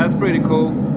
that's pretty cool.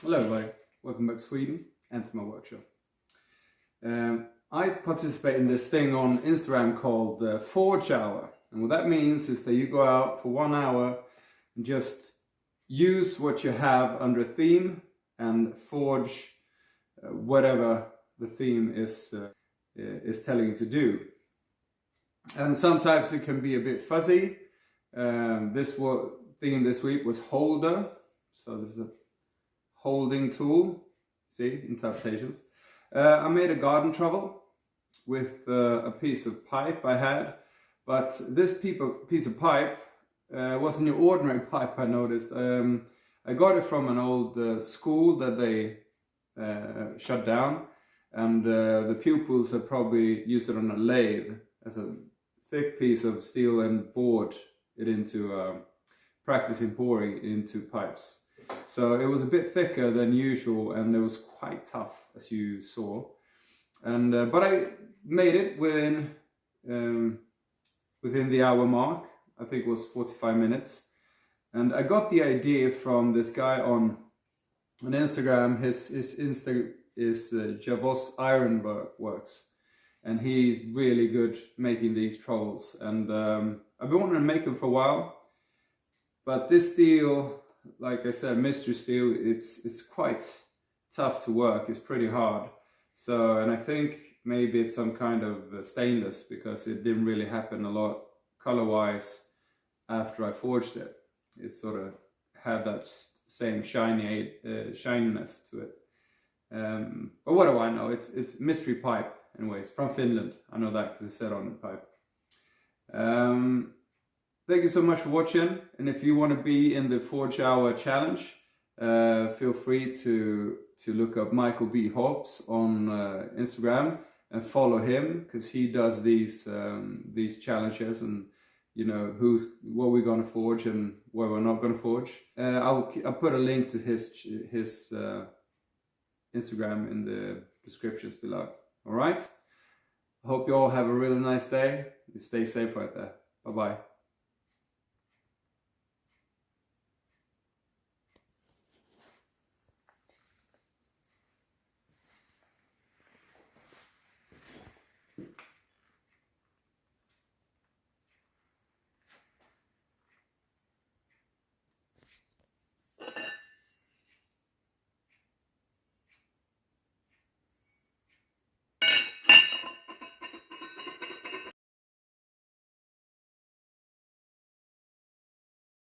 Hello everybody, welcome back to Sweden and to my workshop. I participate in this thing on Instagram called forgehour, and what that means is that you go out for 1 hour and just use what you have under a theme and forge whatever the theme is telling you to do. And sometimes it can be a bit fuzzy. This theme this week was holder, so this is a holding tool, see, interpretations. I made a garden trowel with a piece of pipe I had, but this piece of pipe wasn't your ordinary pipe, I noticed. I got it from an old school that they shut down, and the pupils had probably used it on a lathe as a thick piece of steel and bored it into practicing boring into pipes. So it was a bit thicker than usual, and it was quite tough, as you saw. And but I made it within the hour mark. I think it was 45 minutes. And I got the idea from this guy on Instagram. His Insta is Javos Ironworks, and he's really good making these trowels. And I've been wanting to make them for a while, but this steel, like I said, mystery steel, it's quite tough to work. It's pretty hard. So, and I think maybe it's some kind of stainless, because it didn't really happen a lot color-wise after I forged it. It sort of had that same shininess to it. But what do I know? It's mystery pipe anyways, from Finland. I know that because it said on the pipe. Thank you so much for watching, and if you want to be in the Forge Hour challenge, feel free to look up Michael B. Hobbs on Instagram and follow him, because he does these challenges, and you know what we're going to forge and what we're not going to forge. I'll put a link to his Instagram in the descriptions below. All right. I hope you all have a really nice day. Stay safe out there. Bye bye.